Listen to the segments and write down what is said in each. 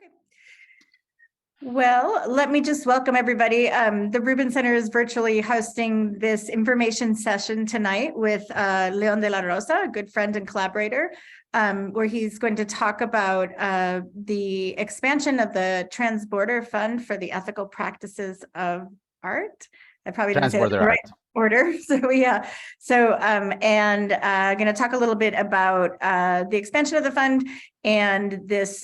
Okay. Well, let me just welcome everybody. The Rubin Center is virtually hosting this information session tonight with Leon de la Rosa, a good friend and collaborator, where he's going to talk about the expansion of the Transborder Fund for the Ethical Practices of Art. I probably didn't say that in the right order. So yeah. So and going to talk a little bit about the expansion of the fund and this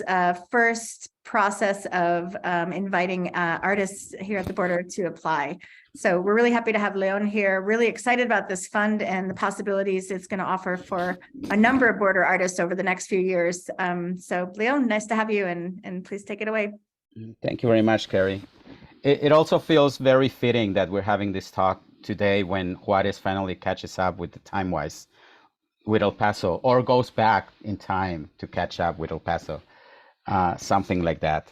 first process of inviting artists here at the border to apply. So we're really happy to have Leon here, really excited about this fund and the possibilities it's going to offer for a number of border artists over the next few years. So Leon, nice to have you, and please take it away. Thank you very much, Carrie. It also feels very fitting that we're having this talk today when Juárez finally catches up with the time-wise with El Paso, or goes back in time to catch up with El Paso, something like that.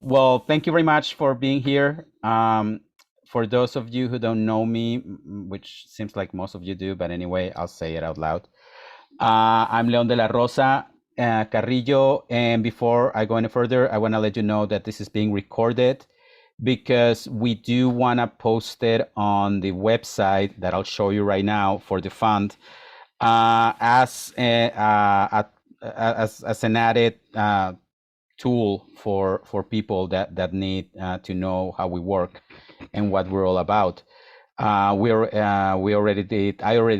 Well, thank you very much for being here. For those of you who don't know me, which seems like most of you do, but anyway, I'll say it out loud. I'm Leon de la Rosa Carrillo, and before I go any further, I want to let you know that this is being recorded because we do want to post it on the website that I'll show you right now for the fund as an added tool for people that need to know how we work and what we're all about. I already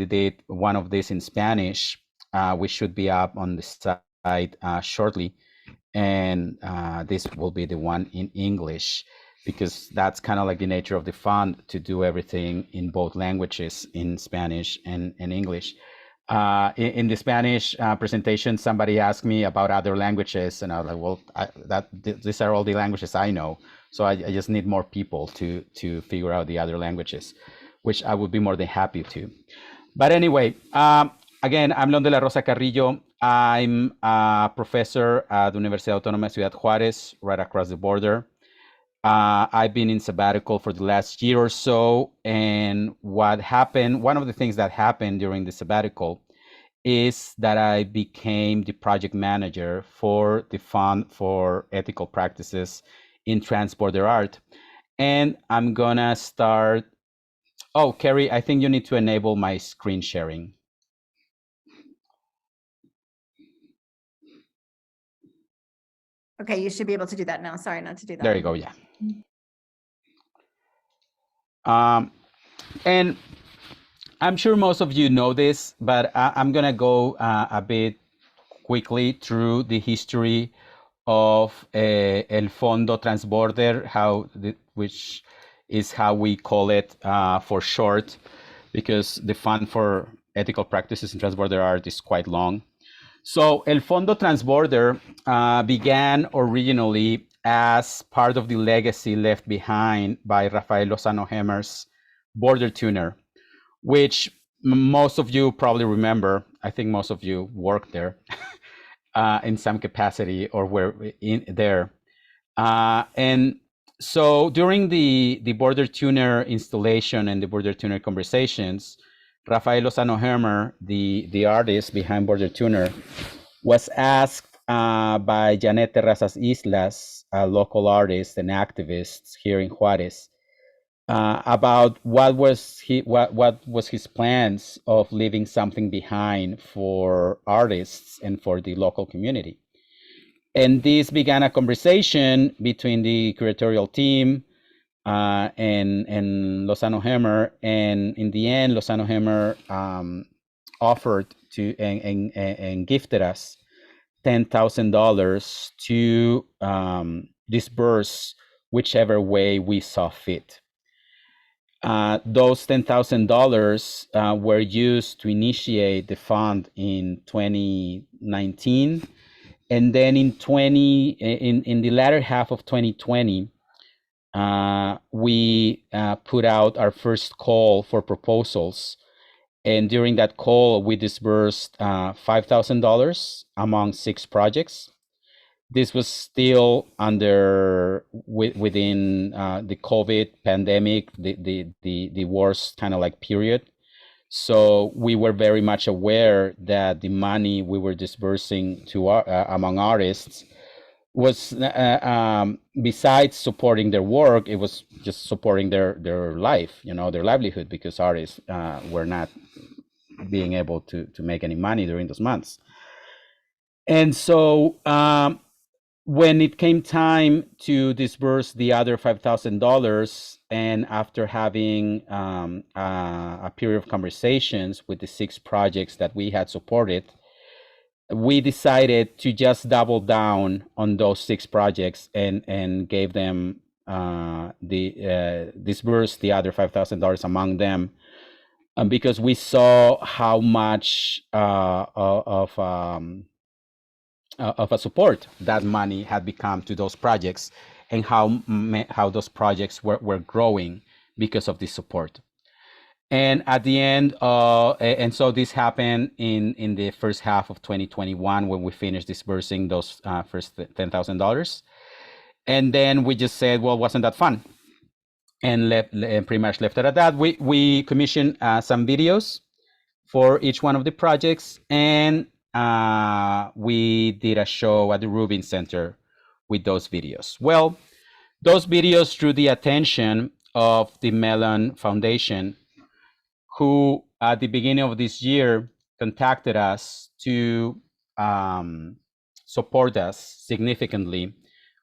did one of these in Spanish. We should be up on the site shortly, and this will be the one in English, because that's kind of like the nature of the fund, to do everything in both languages, in Spanish and English. In the Spanish presentation, somebody asked me about other languages, and I was like, well, these are all the languages I know, so I just need more people to figure out the other languages, which I would be more than happy to. But anyway, again, I'm Leon de la Rosa Carrillo. I'm a professor at the Universidad Autónoma de Ciudad Juárez, right across the border. I've been in sabbatical for the last year or so, and what happened, one of the things that happened during the sabbatical is that I became the project manager for the Fund for Ethical Practices in Transborder Art. And I'm gonna start, oh, Carrie, I think you need to enable my screen sharing. Okay, you should be able to do that now. Sorry, not to do that. There you go, yeah. And I'm sure most of you know this, but I'm gonna go a bit quickly through the history of El Fondo Transborder, which is how we call it for short, because the Fund for Ethical Practices in Transborder Art is quite long. So El Fondo Transborder began originally as part of the legacy left behind by Rafael Lozano Hemmer's Border Tuner, which most of you probably remember. I think most of you worked there in some capacity or were in there. And so during the Border Tuner installation and the Border Tuner conversations, Rafael Lozano Hemmer, the artist behind Border Tuner, was asked by Janet Terrazas Islas, a local artist and activist here in Juárez, about what was his plans of leaving something behind for artists and for the local community. And this began a conversation between the curatorial team and Lozano Hemmer, and in the end, Lozano Hemmer offered to and gifted us $10,000 to disburse whichever way we saw fit. Those $10,000 were used to initiate the fund in 2019, and then in the latter half of 2020. We put out our first call for proposals, and during that call, we disbursed $5,000 among 6 projects. This was still within the COVID pandemic, the worst kind of like period. So we were very much aware that the money we were disbursing to among artists was besides supporting their work, it was just supporting their life, their livelihood, because artists were not being able to make any money during those months. And so when it came time to disburse the other $5,000, and after having a period of conversations with the 6 projects that we had supported, we decided to just double down on those 6 projects and gave them disburse the other $5,000 among them, because we saw how much of a support that money had become to those projects, and how those projects were growing because of this support. And at the end, and so this happened in the first half of 2021, when we finished disbursing those first $10,000. And then we just said, well, wasn't that fun? And pretty much left it at that. We commissioned some videos for each one of the projects, and we did a show at the Rubin Center with those videos. Well, those videos drew the attention of the Mellon Foundation, who at the beginning of this year contacted us to support us significantly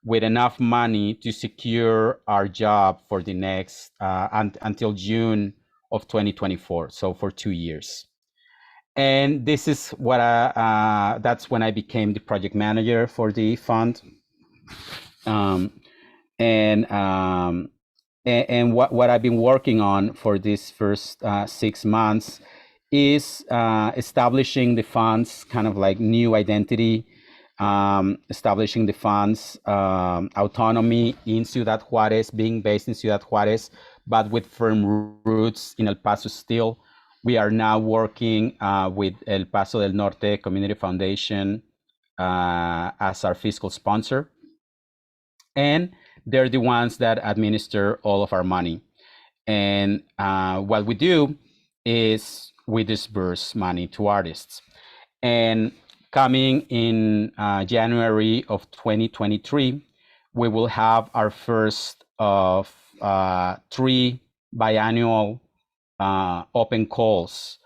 with enough money to secure our job for the next until June of 2024, so for 2 years. And this is what that's when I became the project manager for the fund. And what I've been working on for these first 6 months is establishing the fund's kind of like new identity, establishing the fund's autonomy in Ciudad Juárez, being based in Ciudad Juárez, but with firm roots in El Paso still. We are now working with El Paso del Norte Community Foundation as our fiscal sponsor. And they're the ones that administer all of our money. And what we do is we disburse money to artists. And coming in January of 2023, we will have our first of 3 biannual open calls,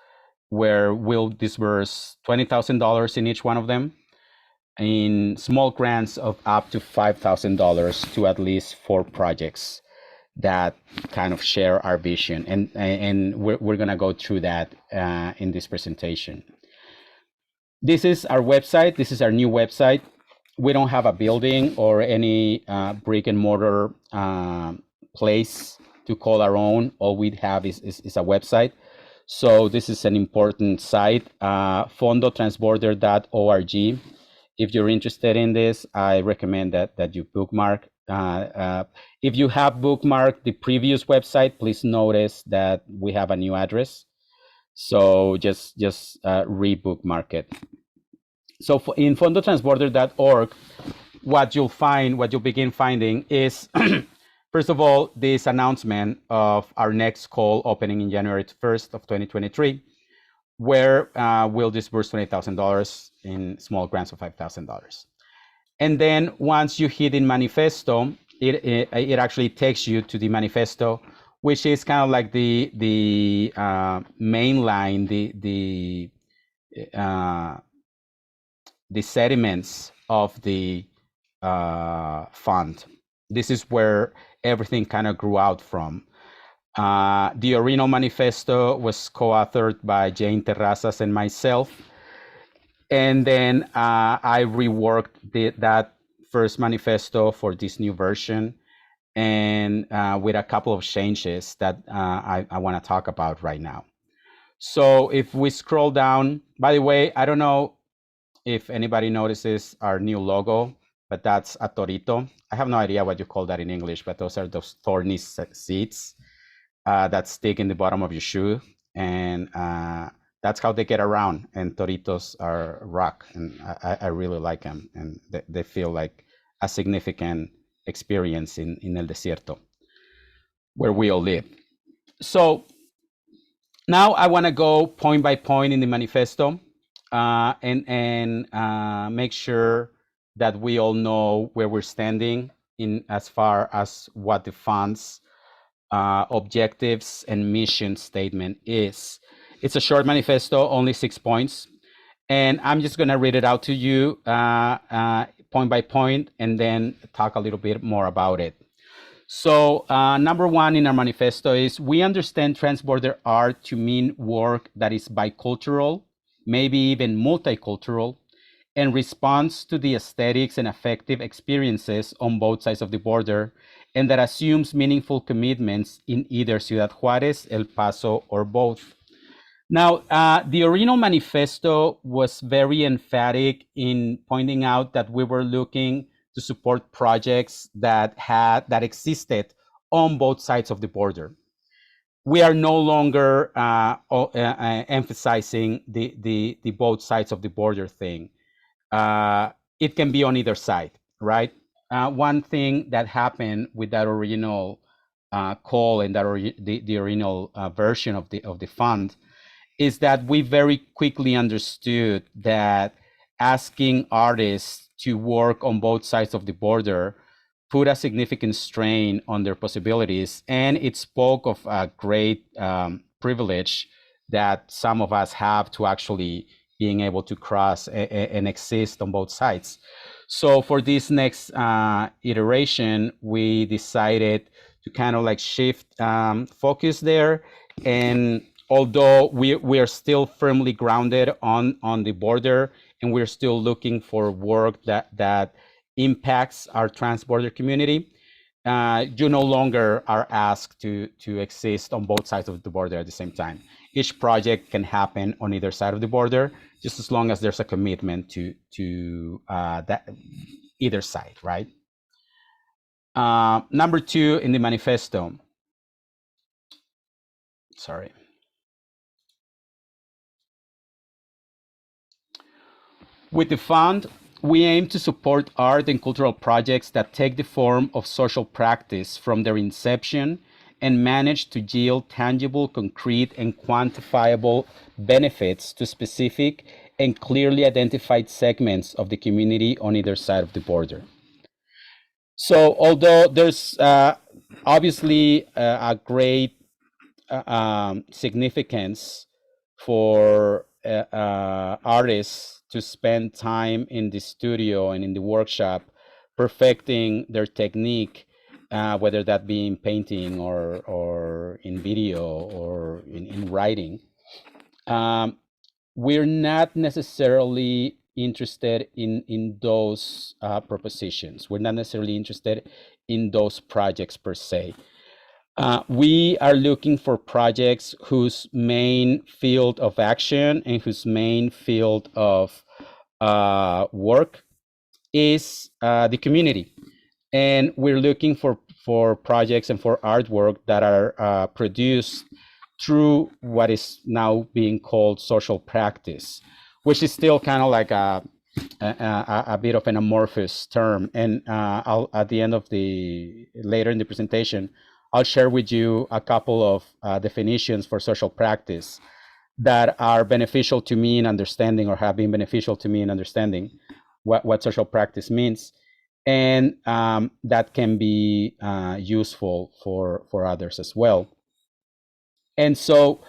where we'll disburse $20,000 in each one of them, in small grants of up to $5,000 to at least 4 projects that kind of share our vision. And we're going to go through that in this presentation. This is our website. This is our new website. We don't have a building or any brick and mortar place to call our own. All we have is a website. So this is an important site, fondotransborder.org. If you're interested in this, I recommend that you bookmark. If you have bookmarked the previous website, please notice that we have a new address. So just re-bookmark it. So in fondotransborder.org, what you'll begin finding is, first of all, this announcement of our next call opening in January 1st of 2023, where we'll disburse $20,000 in small grants of $5,000. And then once you hit in manifesto, it actually takes you to the manifesto, which is kind of like the main line, the sediments of the fund. This is where everything kind of grew out from. The original manifesto was co-authored by Jane Terrazas and myself. And then I reworked that first manifesto for this new version, and with a couple of changes that I want to talk about right now. So if we scroll down, by the way, I don't know if anybody notices our new logo, but that's a torito. I have no idea what you call that in English, but those are those thorny seeds that stick in the bottom of your shoe. And that's how they get around. And toritos are rock, and I really like them. And they feel like a significant experience in El Desierto, where we all live. So now I want to go point by point in the manifesto and make sure that we all know where we're standing in as far as what the fund's objectives and mission statement is. It's a short manifesto, only 6 points. And I'm just going to read it out to you point by point and then talk a little bit more about it. So number one in our manifesto is we understand transborder art to mean work that is bicultural, maybe even multicultural, and responds to the aesthetics and affective experiences on both sides of the border, and that assumes meaningful commitments in either Ciudad Juárez, El Paso, or both. Now, the original manifesto was very emphatic in pointing out that we were looking to support projects that existed on both sides of the border. We are no longer emphasizing the both sides of the border thing. It can be on either side, right? One thing that happened with that original call and that the original version of the fund is that we very quickly understood that asking artists to work on both sides of the border put a significant strain on their possibilities, and it spoke of a great privilege that some of us have to actually being able to cross and exist on both sides. So for this next iteration, we decided to kind of like shift focus there. And although we are still firmly grounded on the border, and we're still looking for work that impacts our transborder community, you no longer are asked to exist on both sides of the border at the same time. Each project can happen on either side of the border, just as long as there's a commitment to that either side, right? Number two in the manifesto. Sorry. With the fund, we aim to support art and cultural projects that take the form of social practice from their inception and manage to yield tangible, concrete, and quantifiable benefits to specific and clearly identified segments of the community on either side of the border. So although there's obviously a great significance for artists to spend time in the studio and in the workshop perfecting their technique, whether that be in painting or in video or in writing. We're not necessarily interested in those propositions. We're not necessarily interested in those projects per se. We are looking for projects whose main field of action and whose main field of work is the community. And we're looking for projects and for artwork that are produced through what is now being called social practice, which is still kind of like a bit of an amorphous term. And I'll, at the end of later in the presentation, I'll share with you a couple of definitions for social practice that are beneficial to me in understanding, or have been beneficial to me in understanding what social practice means. And that can be useful for others as well. And so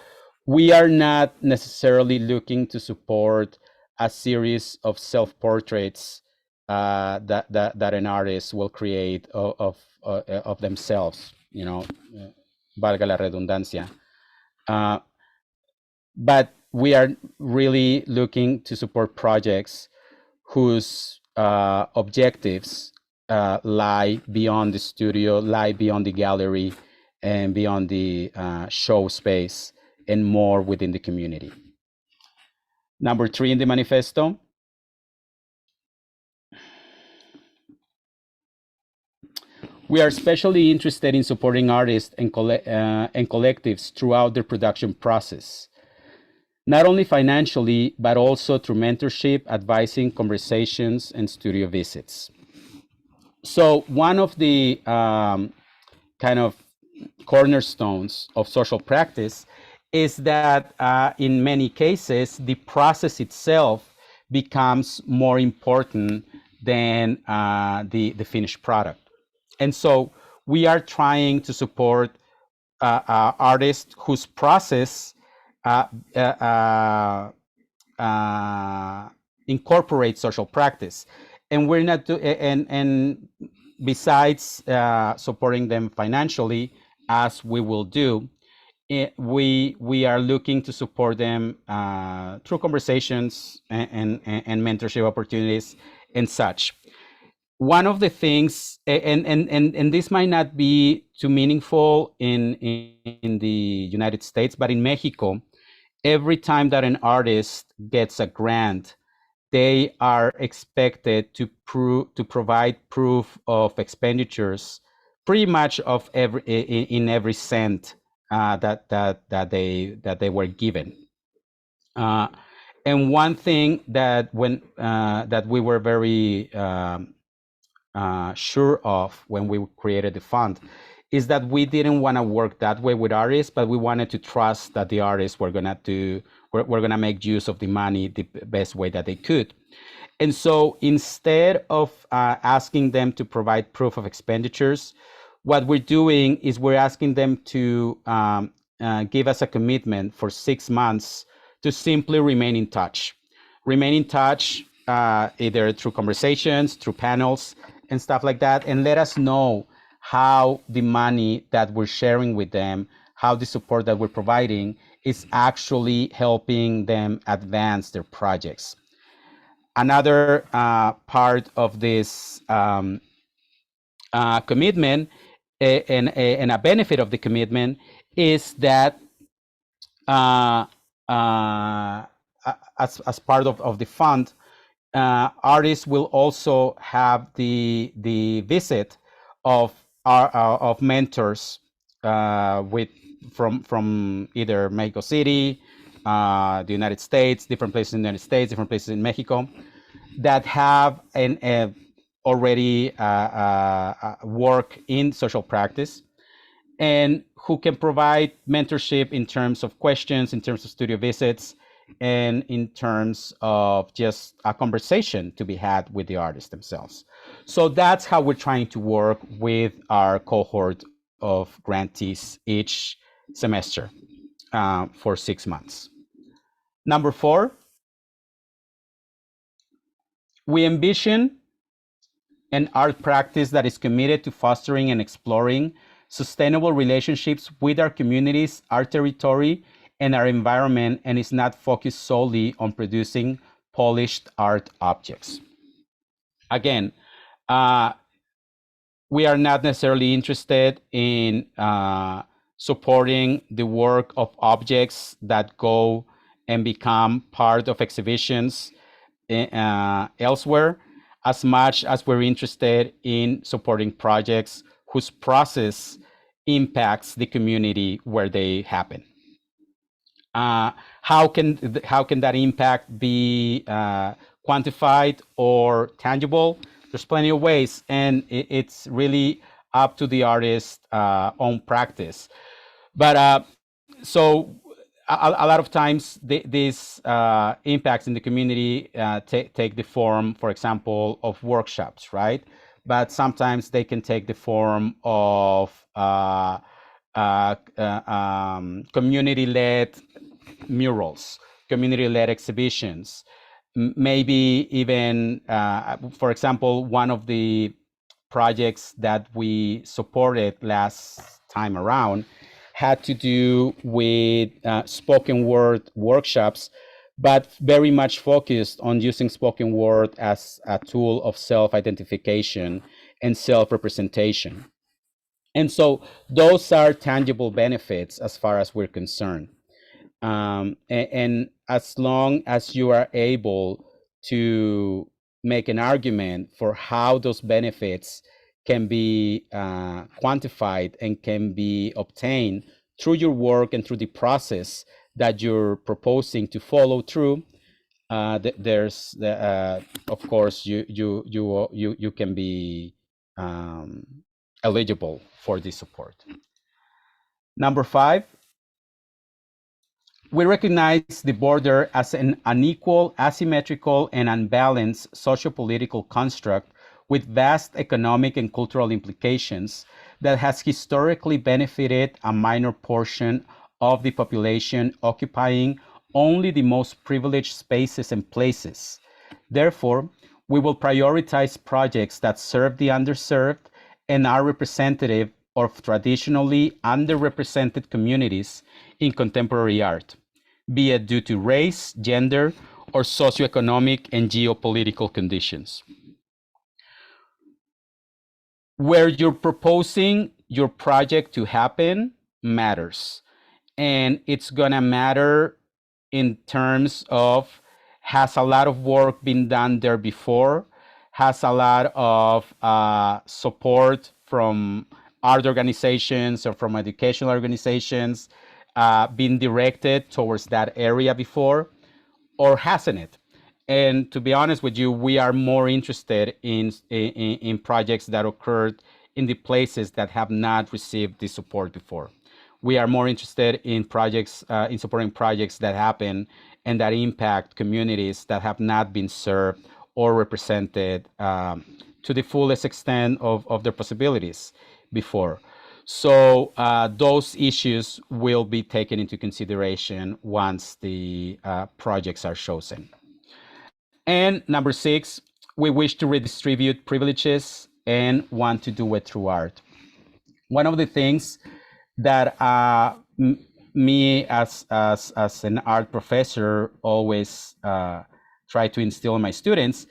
we are not necessarily looking to support a series of self-portraits that an artist will create of themselves, you know, valga la redundancia. But we are really looking to support projects whose objectives lie beyond the studio, lie beyond the gallery, and beyond the show space, and more within the community. Number three in the manifesto. We are especially interested in supporting artists and collectives throughout their production process, not only financially, but also through mentorship, advising, conversations, and studio visits. So one of the kind of cornerstones of social practice is that in many cases, the process itself becomes more important than the finished product. And so we are trying to support artists whose process uh, uh, incorporates social practice, and we're not and besides supporting them financially, as we will do, we are looking to support them through conversations and mentorship opportunities and such. One of the things, and this might not be too meaningful in the United States, but in Mexico, every time that an artist gets a grant, they are expected to provide proof of expenditures, pretty much of in every cent that they were given. And one thing that that we were very sure of when we created the fund is that we didn't want to work that way with artists, but we wanted to trust that the artists were gonna make use of the money the best way that they could. And so instead of asking them to provide proof of expenditures, what we're doing is we're asking them to give us a commitment for 6 months to simply remain in touch. Remain in touch either through conversations, through panels, and stuff like that, and let us know how the money that we're sharing with them, how the support that we're providing is actually helping them advance their projects. Another part of this commitment and a benefit of the commitment is that as part of the fund, artists will also have the visit of mentors with from either Mexico City, the United States, different places in the United States, different places in Mexico, that have already work in social practice, and who can provide mentorship in terms of questions, in terms of studio visits, and in terms of just a conversation to be had with the artists themselves. So that's how we're trying to work with our cohort of grantees each semester for 6 months. Number 4, we envision an art practice that is committed to fostering and exploring sustainable relationships with our communities, our territory, and our environment, and is not focused solely on producing polished art objects. Again, we are not necessarily interested in supporting the work of objects that go and become part of exhibitions elsewhere, as much as we're interested in supporting projects whose process impacts the community where they happen. How can that impact be quantified or tangible? There's plenty of ways, and it's really up to the artist's own practice. But so a lot of times these impacts in the community take the form, for example, of workshops, right? But sometimes they can take the form of community-led murals, community-led exhibitions, maybe even, for example, one of the projects that we supported last time around had to do with spoken word workshops, but very much focused on using spoken word as a tool of self-identification and self-representation. And so those are tangible benefits as far as we're concerned. And as long as you are able to make an argument for how those benefits can be quantified and can be obtained through your work and through the process that you're proposing to follow through, there's of course you can be eligible for this support. Number 5, We recognize the border as an unequal, asymmetrical, and unbalanced sociopolitical construct with vast economic and cultural implications that has historically benefited a minor portion of the population occupying only the most privileged spaces and places. Therefore, we will prioritize projects that serve the underserved and are representative of traditionally underrepresented communities in contemporary art, be it due to race, gender, or socioeconomic and geopolitical conditions. Where you're proposing your project to happen matters. And it's gonna matter in terms of, has a lot of work been done there before, has a lot of support from art organizations or from educational organizations been directed towards that area before, or hasn't it? And to be honest with you, we are more interested in projects that occurred in the places that have not received the support before. We are more interested in projects, in supporting projects that happen and that impact communities that have not been served or represented to the fullest extent of their possibilities before. So those issues will be taken into consideration once the projects are chosen. And number 6, we wish to redistribute privileges and want to do it through art. One of the things that me as an art professor always try to instill in my students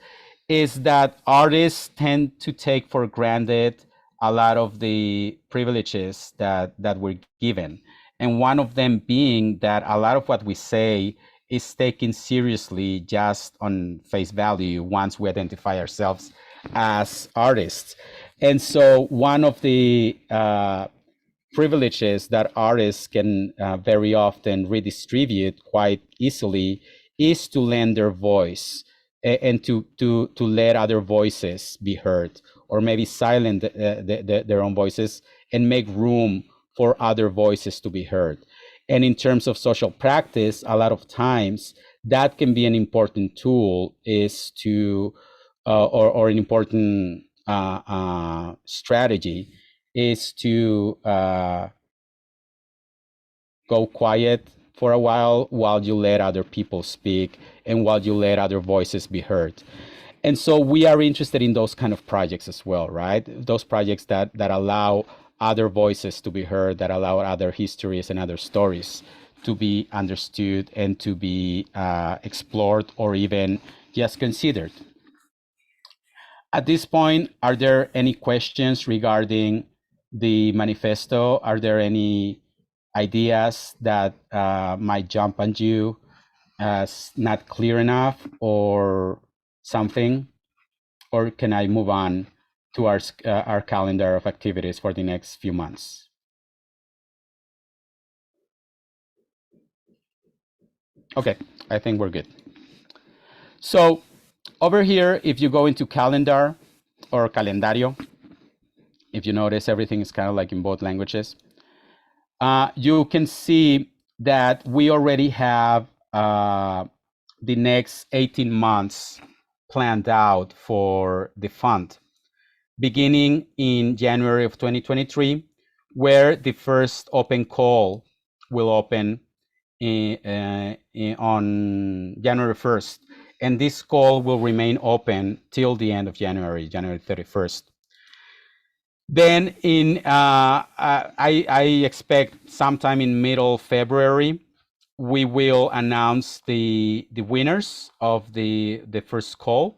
is that artists tend to take for granted a lot of the privileges that we're given. And one of them being that a lot of what we say is taken seriously just on face value once we identify ourselves as artists. And so one of the privileges that artists can very often redistribute quite easily is to lend their voice and to let other voices be heard, or maybe silence their own voices and make room for other voices to be heard. And in terms of social practice, a lot of times that can be an important tool, is to or an important strategy is to go quiet for a while you let other people speak and while you let other voices be heard. And so we are interested in those kind of projects as well, right? Those projects that allow other voices to be heard, that allow other histories and other stories to be understood and to be explored or even just considered. At this point, are there any questions regarding the manifesto? Are there any ideas that might jump on you as not clear enough or something? Or can I move on to our calendar of activities for the next few months? Okay, I think we're good. So over here, if you go into calendar or calendario, if you notice, everything is kind of like in both languages. You can see that we already have the next 18 months planned out for the fund, beginning in January of 2023, where the first open call will open on January 1st. And this call will remain open till the end of January 31st. Then I expect sometime in middle February, we will announce the winners of the first call.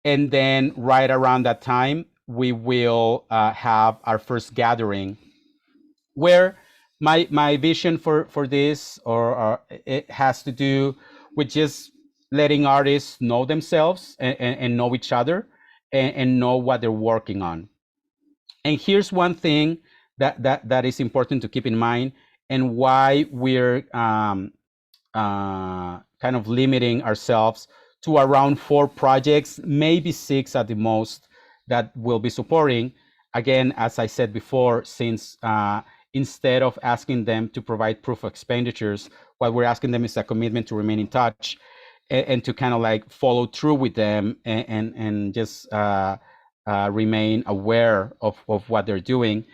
And then right around that time, we will have our first gathering, where my vision for this or it has to do with just letting artists know themselves and know each other and know what they're working on. And here's one thing that is important to keep in mind, and why we're kind of limiting ourselves to around 4 projects, maybe 6 at the most, that we'll be supporting. Again, as I said before, since instead of asking them to provide proof of expenditures, what we're asking them is a commitment to remain in touch and to kind of like follow through with them and just remain aware of what they're doing.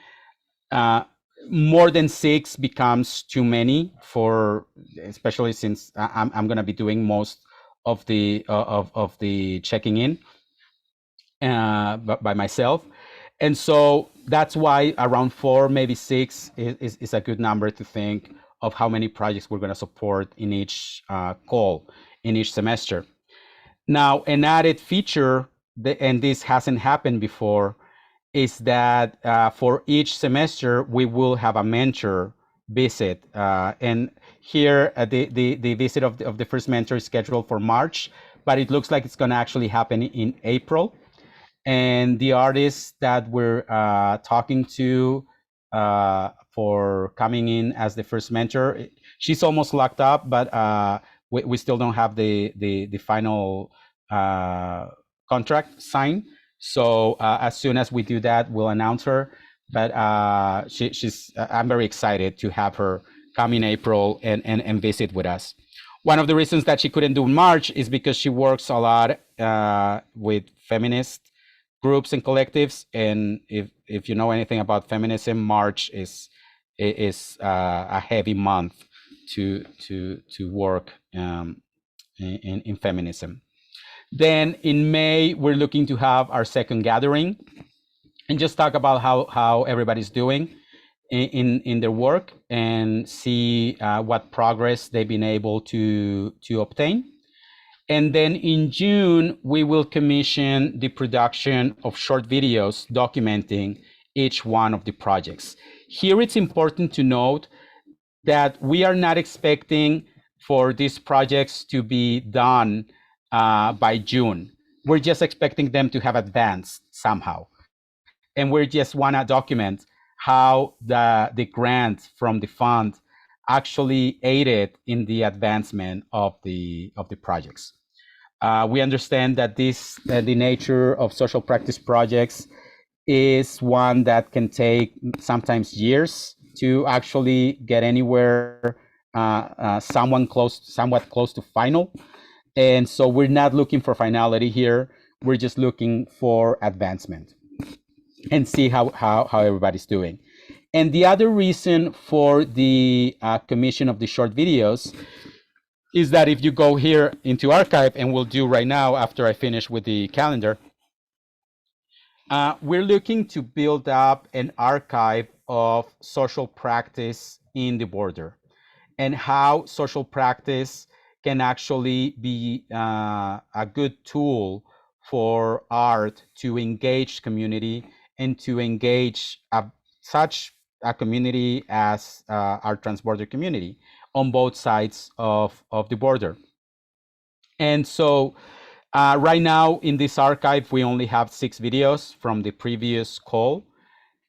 More than 6 becomes too many for, especially since I'm going to be doing most of the checking in by myself. And so that's why around 4, maybe 6 is a good number to think of how many projects we're going to support in each call, in each semester. Now, an added feature, and this hasn't happened before, is that for each semester, we will have a mentor visit. And here, the visit of the first mentor is scheduled for March, but it looks like it's going to actually happen in April. And the artist that we're talking to for coming in as the first mentor, she's almost locked up, but we still don't have the final contract signed. So as soon as we do that, we'll announce her. But I'm very excited to have her come in April and visit with us. One of the reasons that she couldn't do in March is because she works a lot with feminist groups and collectives. And if you know anything about feminism, March is a heavy month to work in feminism. Then in May, we're looking to have our second gathering and just talk about how everybody's doing in their work and see what progress they've been able to obtain. And then in June, we will commission the production of short videos documenting each one of the projects. Here, it's important to note that we are not expecting for these projects to be done by June. We're just expecting them to have advanced somehow. And we just want to document how the grant from the fund actually aided in the advancement of the projects. We understand that the nature of social practice projects is one that can take sometimes years to actually get anywhere, somewhat close to final. And so we're not looking for finality here. We're just looking for advancement and see how everybody's doing. And the other reason for the commission of the short videos is that if you go here into archive, and we'll do right now after I finish with the calendar, we're looking to build up an archive of social practice in the border and how social practice can actually be a good tool for art to engage community and to engage such a community as our transborder community on both sides of the border. And so right now in this archive, we only have 6 videos from the previous call.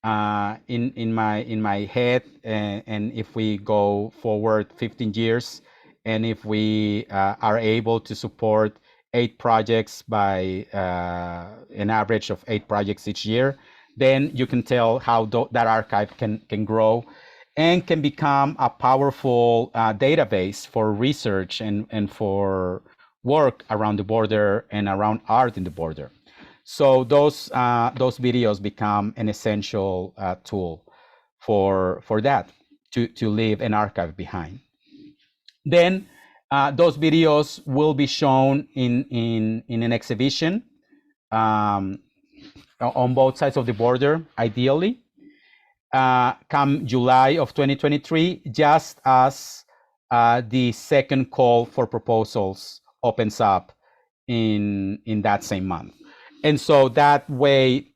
In my head, and if we go forward 15 years, and if we are able to support 8 projects by an average of 8 projects each year, then you can tell how that archive can grow and can become a powerful database for research and for work around the border and around art in the border. So those videos become an essential tool for that, to leave an archive behind. Then those videos will be shown in an exhibition on both sides of the border, ideally, come July of 2023, just as the second call for proposals opens up in that same month. And so that way,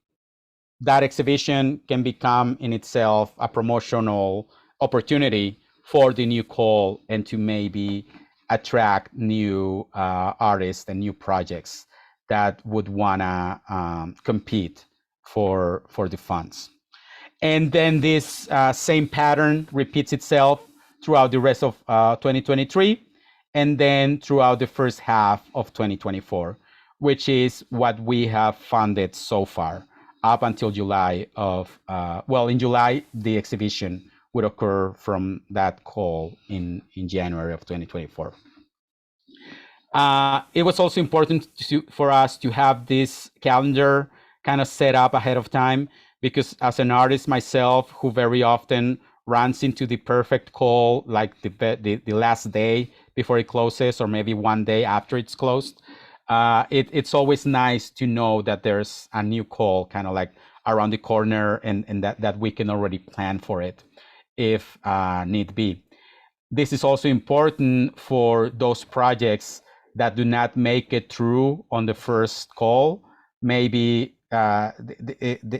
that exhibition can become in itself a promotional opportunity for the new call and to maybe attract new artists and new projects that would wanna compete for the funds. And then this same pattern repeats itself throughout the rest of 2023, and then throughout the first half of 2024, which is what we have funded so far up until July of, in July, the exhibition would occur from that call in January of 2024. It was also important for us to have this calendar kind of set up ahead of time, because as an artist myself, who very often runs into the perfect call, like the last day before it closes, or maybe one day after it's closed, it's always nice to know that there's a new call kind of like around the corner, and that we can already plan for it if need be. This is also important for those projects that do not make it through on the first call. Maybe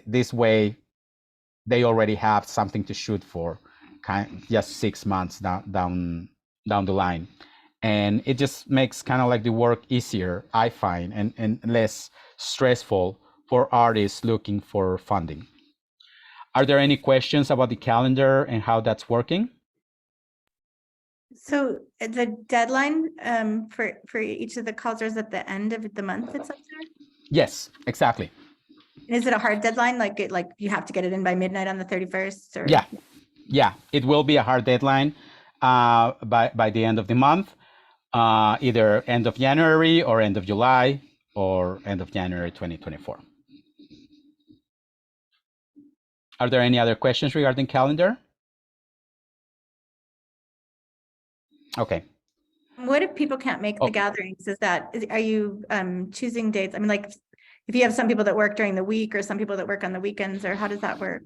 this way they already have something to shoot for, just 6 months down the line, and it just makes kind of like the work easier, I find, and less stressful for artists looking for funding. Are there any questions about the calendar and how that's working? So the deadline for each of the calls is at the end of the month, it's up there? Yes, exactly. Is it a hard deadline? Like you have to get it in by midnight on the 31st? Or? Yeah, it will be a hard deadline by the end of the month, either end of January or end of July or end of January 2024. Are there any other questions regarding calendar? Okay. What if people can't make the gatherings? Are you choosing dates? I mean, like, if you have some people that work during the week or some people that work on the weekends, or how does that work?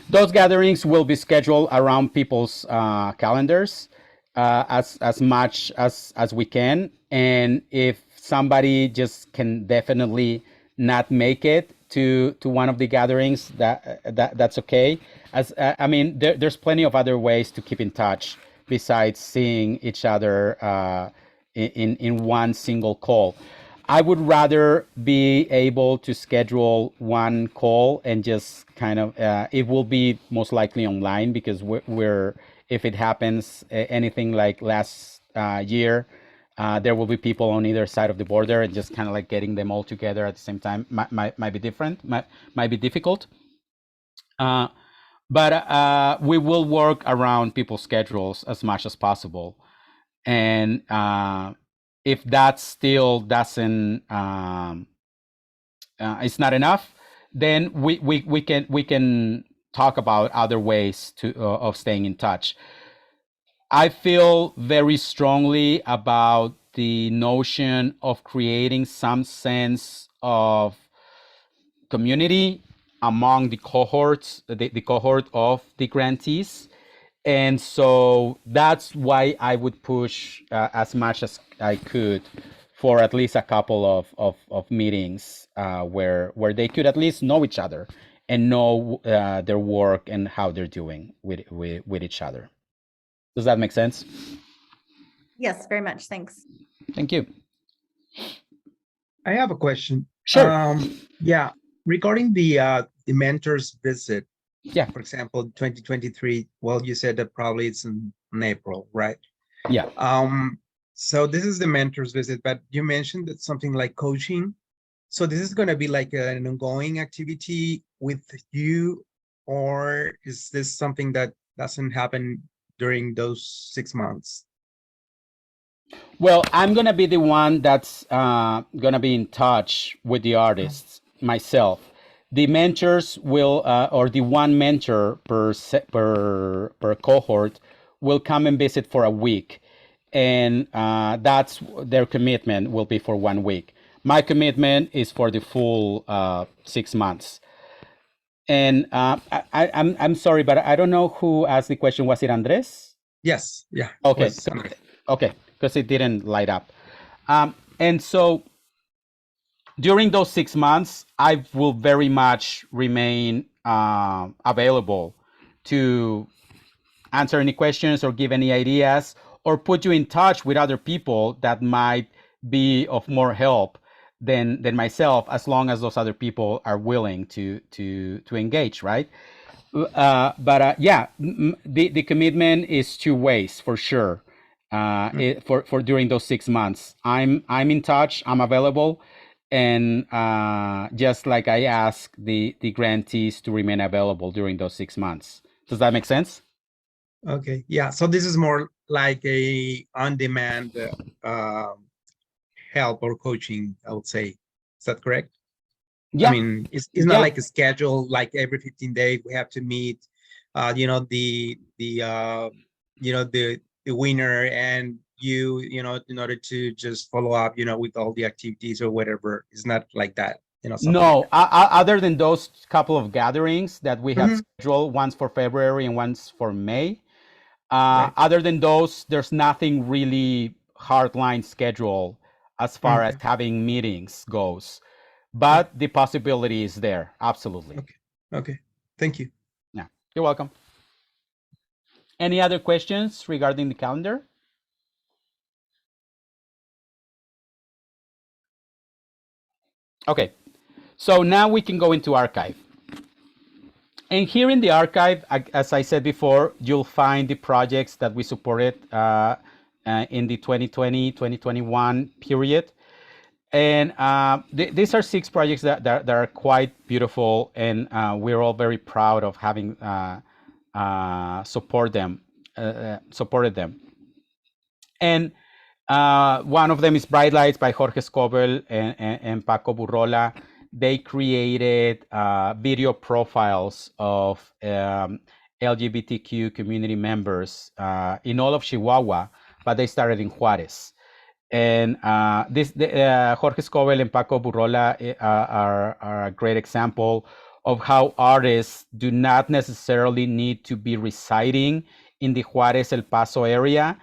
Those gatherings will be scheduled around people's calendars as much as we can. And if somebody just can definitely not make it to one of the gatherings, that's okay. I mean, there's plenty of other ways to keep in touch besides seeing each other in one single call. I would rather be able to schedule one call and just kind of, it will be most likely online, because we're if it happens anything like last year, there will be people on either side of the border, and just kind of like getting them all together at the same time might be might be difficult. But we will work around people's schedules as much as possible. And if that still doesn't, it's not enough, then we can talk about other ways of staying in touch. I feel very strongly about the notion of creating some sense of community among the cohorts, the cohort of the grantees. And so that's why I would push as much as I could for at least a couple of meetings where they could at least know each other and know their work and how they're doing with each other. Does that make sense? Yes, very much. Thanks. Thank you. I have a question. Sure. Yeah, regarding the mentor's visit. Yeah. For example, 2023. Well, you said that probably it's in April, right? Yeah. So this is the mentor's visit, but you mentioned that something like coaching. So this is going to be like an ongoing activity with you, or is this something that doesn't happen during those 6 months? Well, I'm going to be the one that's going to be in touch with the artists myself. The mentors will, or the one mentor per cohort will come and visit for a week. And that's their commitment will be for 1 week. My commitment is for the full 6 months. And I'm sorry, but I don't know who asked the question. Was it Andres? Yes. Yeah. Okay. Okay. Because it didn't light up. And so during those 6 months, I will very much remain available to answer any questions or give any ideas or put you in touch with other people that might be of more help than myself, as long as those other people are willing to engage, right? Yeah, the commitment is 2 ways for sure. For during those 6 months, I'm in touch, I'm available, and just like I ask the grantees to remain available during those 6 months. Does that make sense? Okay, yeah. So this is more like a on-demand help or coaching, I would say. Is that correct? I Yeah, mean, it's not yeah. like a schedule, like every 15 days we have to meet, the winner and in order to just follow up, with all the activities or whatever. It's not like that, something like No, that. other than those couple of gatherings that we have Mhm. scheduled, once for February and once for May, Right. other than those, there's nothing really hardline schedule as far as Okay. having meetings goes. Okay. But the possibility is there, absolutely. Okay. Okay. Thank you. Yeah, you're welcome. Any other questions regarding the calendar? Okay, so now we can go into archive. And here in the archive, as I said before, you'll find the projects that we supported in the 2020-2021 period. And these are 6 projects that are quite beautiful, and we're all very proud of having supported them. And one of them is Bright Lights by Jorge Scobel and Paco Burrola. They created video profiles of LGBTQ community members in all of Chihuahua, but they started in Juarez. And Jorge Scobel and Paco Burrola are a great example of how artists do not necessarily need to be residing in the Juarez El Paso area,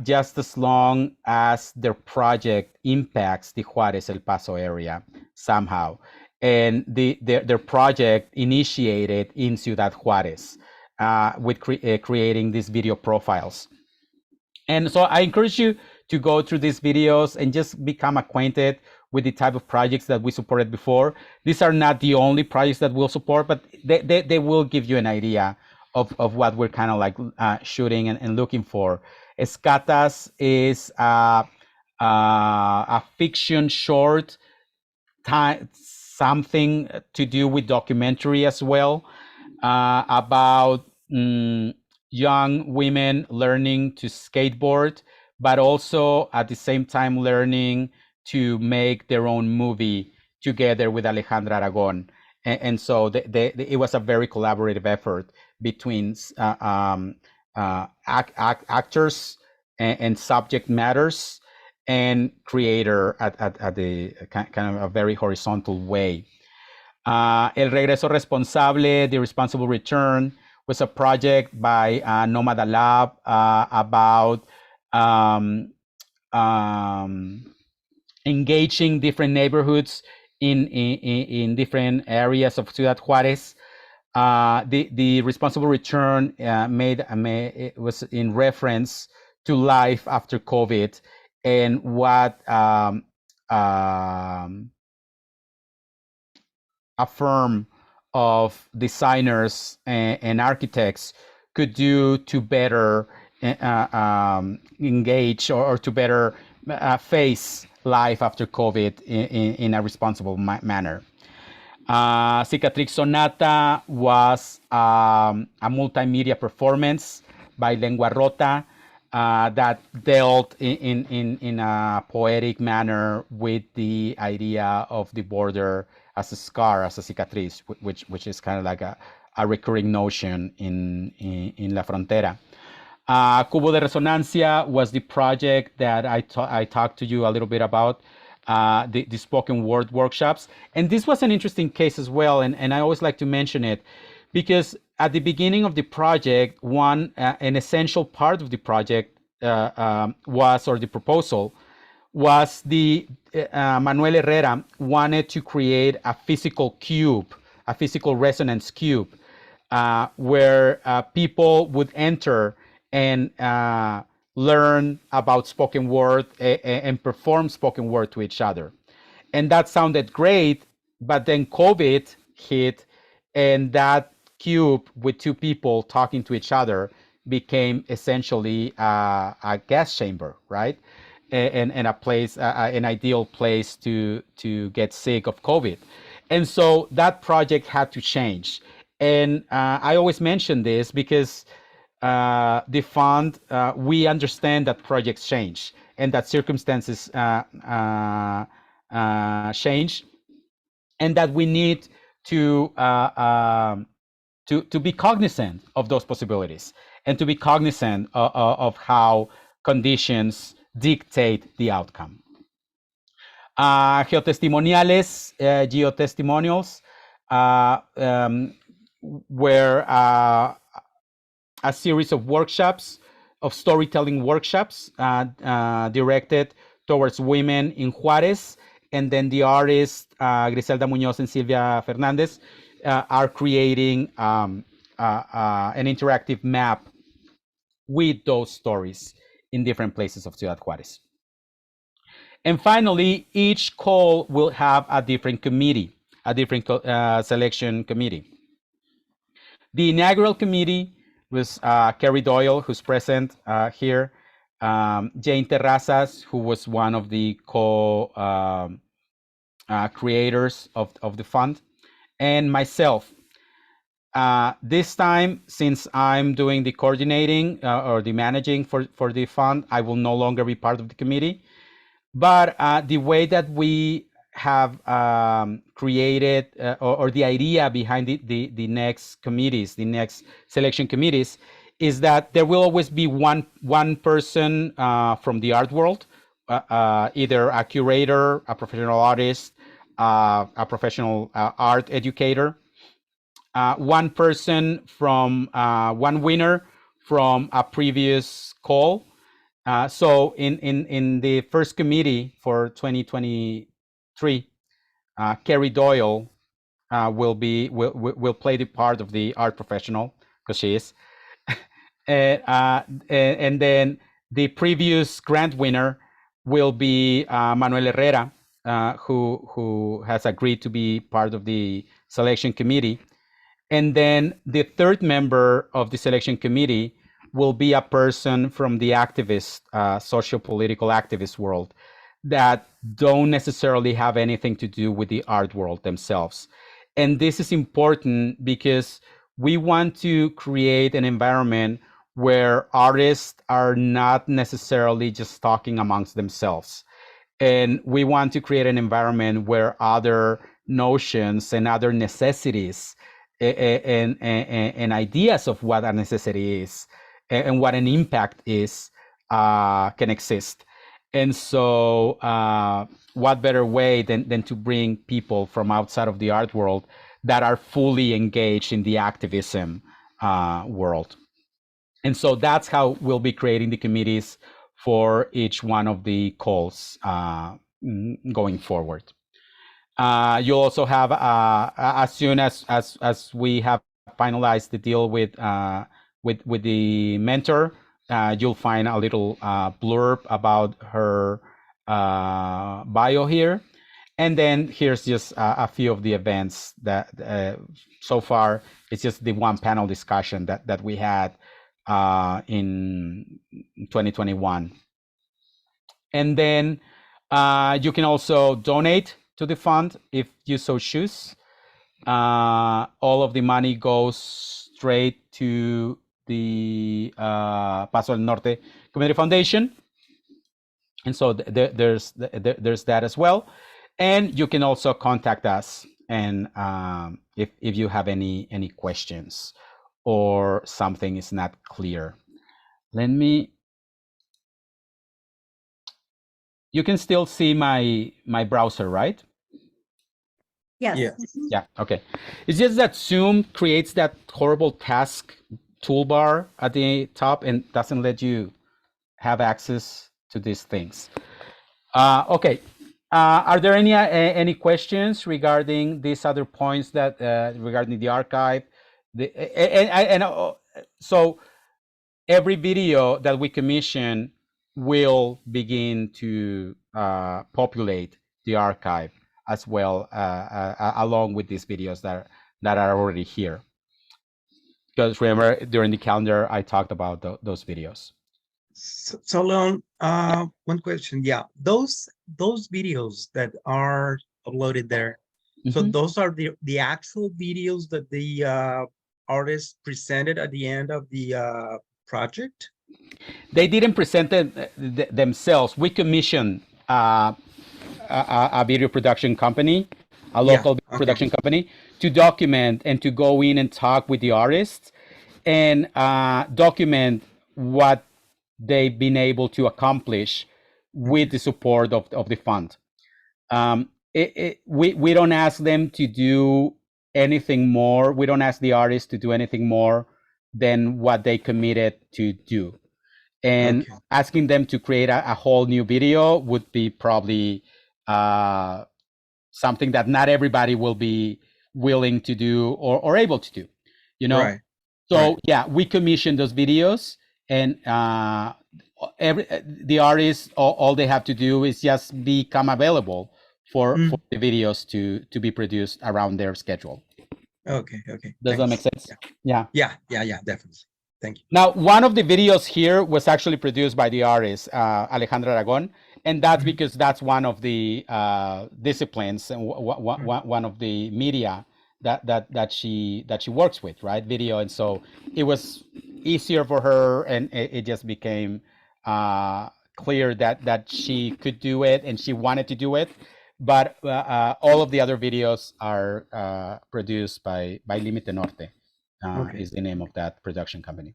just as long as their project impacts the Juarez El Paso area somehow. And their project initiated in Ciudad Juarez with creating these video profiles. And so I encourage you to go through these videos and just become acquainted with the type of projects that we supported before. These are not the only projects that we'll support, but they will give you an idea of what we're kind of like shooting and looking for. Escatas is a fiction short, something to do with documentary as well, about young women learning to skateboard, but also at the same time learning to make their own movie together with Alejandra Aragon. And so it was a very collaborative effort between actors and subject matters and creator at the kind of a very horizontal way. El Regreso Responsable, The Responsible Return, was a project by Nomada Lab about um, engaging different neighborhoods in different areas of Ciudad Juarez. The Responsible Return it was in reference to life after COVID and what a firm of designers and architects could do to better engage or to better face life after COVID in a responsible manner. Cicatrix Sonata was a multimedia performance by Lengua Rota that dealt in a poetic manner with the idea of the border as a scar, as a cicatriz, which is kind of like a recurring notion in La Frontera. Cubo de Resonancia was the project that I talked to you a little bit about, the spoken word workshops. And this was an interesting case as well. And I always like to mention it because at the beginning of the project, an essential part of the project or the proposal was Manuel Herrera wanted to create a physical cube, a physical resonance cube, where people would enter and learn about spoken word and perform spoken word to each other. And that sounded great, but then COVID hit, and that cube with 2 people talking to each other became essentially a gas chamber, right? And a place, an ideal place to get sick of COVID. And so that project had to change. And I always mention this because the fund, we understand that projects change and that circumstances change, and that we need to be cognizant of those possibilities and to be cognizant of how conditions dictate the outcome. Geotestimoniales, geotestimonials, were a series of workshops, of storytelling workshops directed towards women in Juárez. And then the artists, Griselda Muñoz and Silvia Fernandez, are creating an interactive map with those stories in different places of Ciudad Juárez. And finally, each call will have a different committee, a different selection committee. The inaugural committee was Carrie Doyle, who's present here, Jane Terrazas, who was one of the creators of the fund, and myself. This time, since I'm doing the coordinating or the managing for the fund, I will no longer be part of the committee. But the way that we have created or the idea behind the next committees, the next selection committees, is that there will always be one person from the art world, either a curator, a professional artist, a professional art educator, one person from one winner from a previous call. So in the first committee for 2023, Carrie Doyle will play the part of the art professional, because she is, and then the previous grant winner will be Manuel Herrera, who has agreed to be part of the selection committee. And then the third member of the selection committee will be a person from the activist, socio-political activist world that don't necessarily have anything to do with the art world themselves. And this is important because we want to create an environment where artists are not necessarily just talking amongst themselves. And we want to create an environment where other notions and other necessities and ideas of what a necessity is and what an impact is can exist. And so what better way than to bring people from outside of the art world that are fully engaged in the activism world. And so that's how we'll be creating the committees for each one of the calls going forward. You'll also have, as soon as we have finalized the deal with the mentor, you'll find a little blurb about her bio here. And then here's just a few of the events that so far, it's just the one panel discussion that we had in 2021. And then you can also donate to the fund if you so choose. All of the money goes straight to the Paso del Norte Community Foundation. And so there's that as well. And you can also contact us and if you have any questions or something is not clear. You can still see my browser, right? Yes. Yeah. Yeah, okay. It's just that Zoom creates that horrible task toolbar at the top and doesn't let you have access to these things. Okay. Are there any questions regarding these other points that regarding the archive? So every video that we commission will begin to populate the archive as well, along with these videos that are already here. Because remember, during the calendar, I talked about those videos. So Leon, one question. Yeah, those videos that are uploaded there. So those are the actual videos that the artist presented at the end of the project? They didn't present themselves. We commissioned a video production company, a Yeah, local okay. production company, to document and to go in and talk with the artists and document what they've been able to accomplish with the support of the fund. We don't ask them to do anything more. We don't ask the artists to do anything more than what they committed to do. And Okay. asking them to create a whole new video would be probably something that not everybody will be willing to do or able to do, you know? Right. So Right. yeah, we commission those videos, and the artists, all they have to do is just become available for the videos to be produced around their schedule. Okay. Okay. Does that make sense? Yeah. Yeah. Definitely. Thank you. Now, one of the videos here was actually produced by the artist Alejandra Aragon, and that's because that's one of the disciplines and one of the media that she works with, right? Video, and so it was easier for her, and it just became clear that she could do it and she wanted to do it. But all of the other videos are produced by Límite Norte, is the name of that production company.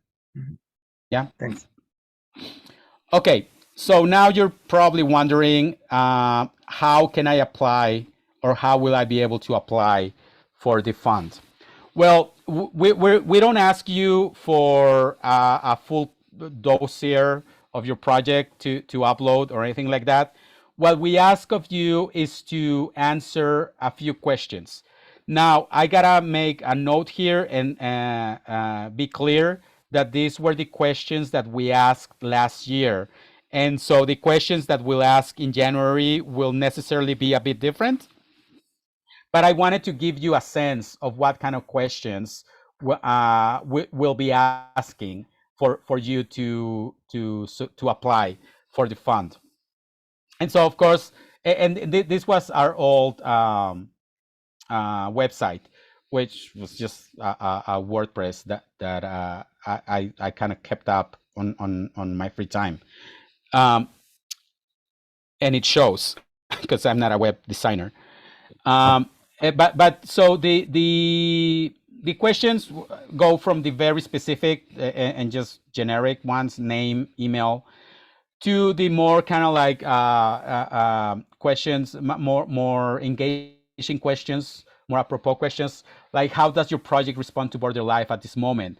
Yeah. Thanks. Okay. So now you're probably wondering, how can I apply, or how will I be able to apply for the fund? Well, we don't ask you for a full dossier of your project to upload or anything like that. What we ask of you is to answer a few questions. Now, I gotta make a note here and be clear that these were the questions that we asked last year. And so the questions that we'll ask in January will necessarily be a bit different. But I wanted to give you a sense of what kind of questions we'll be asking for you to apply for the fund. And so, of course, and this was our old website, which was just a WordPress that I kind of kept up on my free time, and it shows because I'm not a web designer. But so the questions go from the very specific and just generic ones, name, email, to the more kind of like questions, more engaging questions, more apropos questions, like how does your project respond to border life at this moment?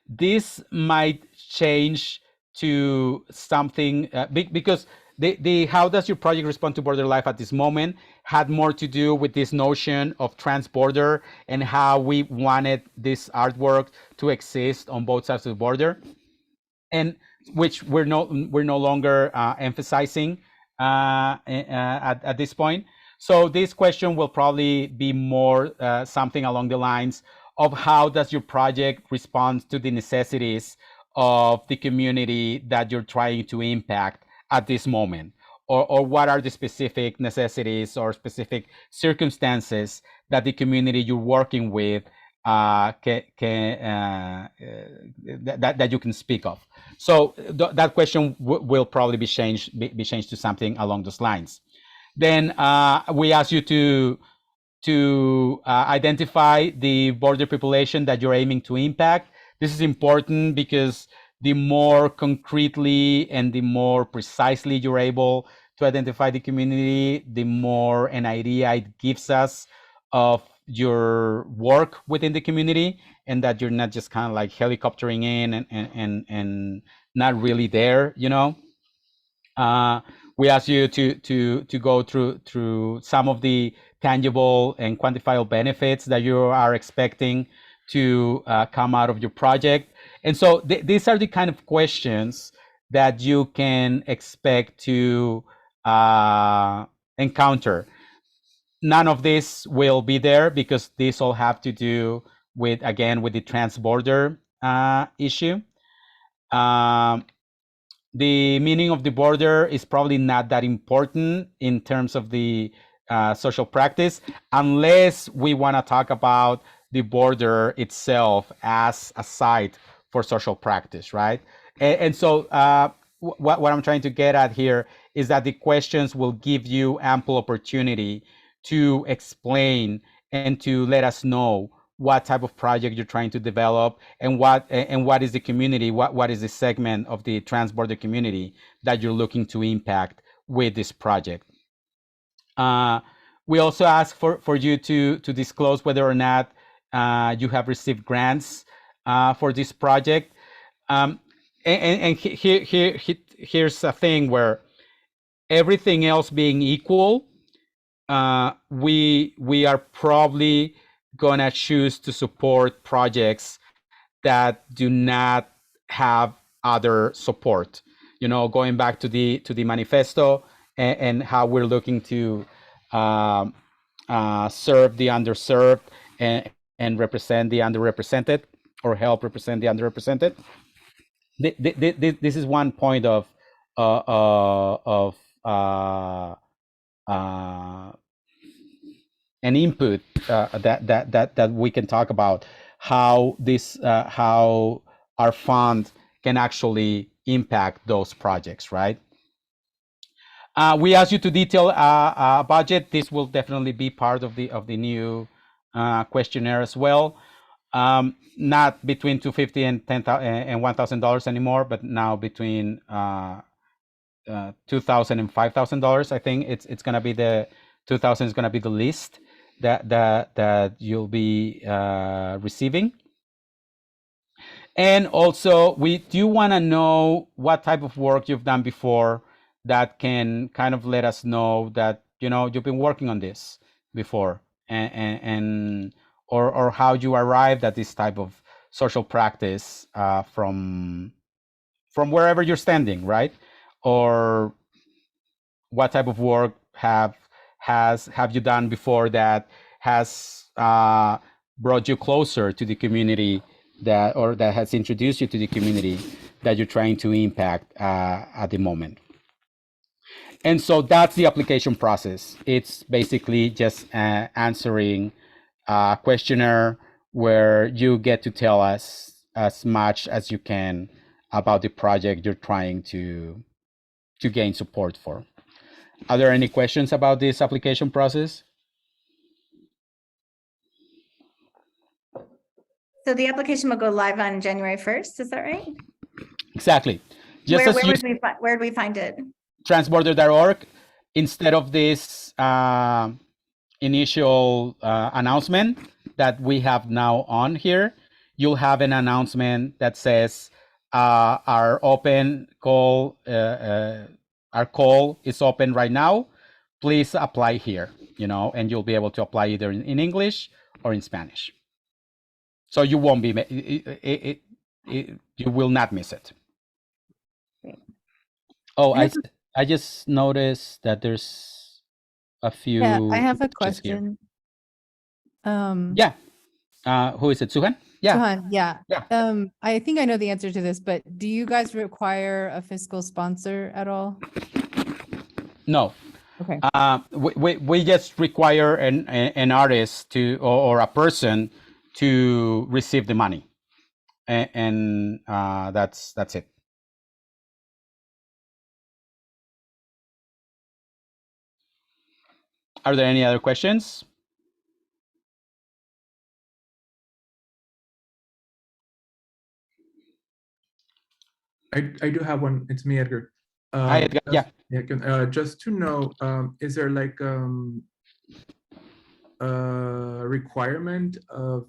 This might change to something because the how does your project respond to border life at this moment had more to do with this notion of transborder and how we wanted this artwork to exist on both sides of the border, and which we're no longer emphasizing at this point. So this question will probably be more something along the lines of how does your project respond to the necessities of the community that you're trying to impact at this moment, or what are the specific necessities or specific circumstances that the community you're working with that you can speak of. So that question will probably be changed to something along those lines. Then we ask you to identify the border population that you're aiming to impact. This is important because the more concretely and the more precisely you're able to identify the community, the more an idea it gives us of your work within the community, and that you're not just kind of like helicoptering in and not really there, you know. We ask you to go through some of the tangible and quantifiable benefits that you are expecting to come out of your project. And so these are the kind of questions that you can expect to encounter. None of this will be there because these all have to do with, again, with the transborder issue. The meaning of the border is probably not that important in terms of the social practice, unless we want to talk about the border itself as a site for social practice, right? And so what I'm trying to get at here is that the questions will give you ample opportunity to explain and to let us know what type of project you're trying to develop and what is the community, what is the segment of the transborder community that you're looking to impact with this project. We also ask for you to disclose whether or not you have received grants for this project. And here's a thing where everything else being equal, we are probably gonna choose to support projects that do not have other support. You know, going back to the manifesto and how we're looking to serve the underserved and represent the underrepresented, or help represent the underrepresented. This is one point of an input that we can talk about how how our fund can actually impact those projects, right? We ask you to detail a budget. This will definitely be part of the new questionnaire as well. Not between $250 and $1,000 anymore, but now between $2,000 and $5,000. I think it's gonna be the 2,000 is gonna be the least that you'll be receiving. And also, we do want to know what type of work you've done before that can kind of let us know that, you know, you've been working on this before, and or how you arrived at this type of social practice from wherever you're standing, right? Or what type of work have you done before that has brought you closer to the community that has introduced you to the community that you're trying to impact at the moment. And so that's the application process. It's basically just answering a questionnaire where you get to tell us as much as you can about the project you're trying to gain support for. Are there any questions about this application process? So the application will go live on January 1st, is that right? Exactly. Just Where would we find it? Transborder.org. Instead of this initial announcement that we have now on here, you'll have an announcement that says our open call, our call is open right now. Please apply here, you know, and you'll be able to apply either in English or in Spanish. So you won't be, you will not miss it. Great. Oh, I just noticed that there's a few. Yeah, I have a question. Yeah. Who is it? Suhan? Yeah. Suhan, yeah. Yeah. I think I know the answer to this, but do you guys require a fiscal sponsor at all? No. Okay. We just require an artist to or a person to receive the money, and that's it. Are there any other questions? I do have one. It's me, Edgar. Hi, Edgar. Yeah. Just to know, is there like a requirement of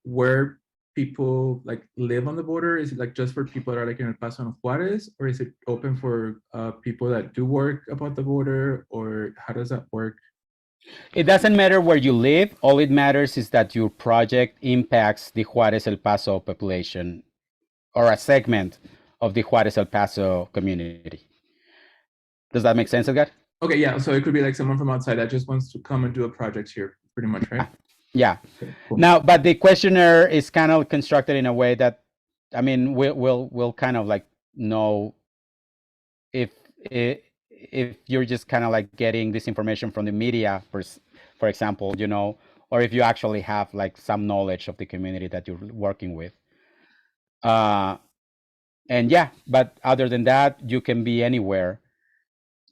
where people like live on the border? Is it like just for people that are like in El Paso and Juarez, or is it open for people that do work about the border, or how does that work? It doesn't matter where you live. All it matters is that your project impacts the Juarez El Paso population, or a segment of the Juarez El Paso community. Does that make sense, Edgar? Okay, yeah. So it could be like someone from outside that just wants to come and do a project here, pretty much, right? Yeah. Okay, cool. Now, but the questionnaire is kind of constructed in a way that, I mean, we'll kind of like know if you're just kind of like getting this information from the media, for example, you know, or if you actually have like some knowledge of the community that you're working with. And yeah, but other than that, you can be anywhere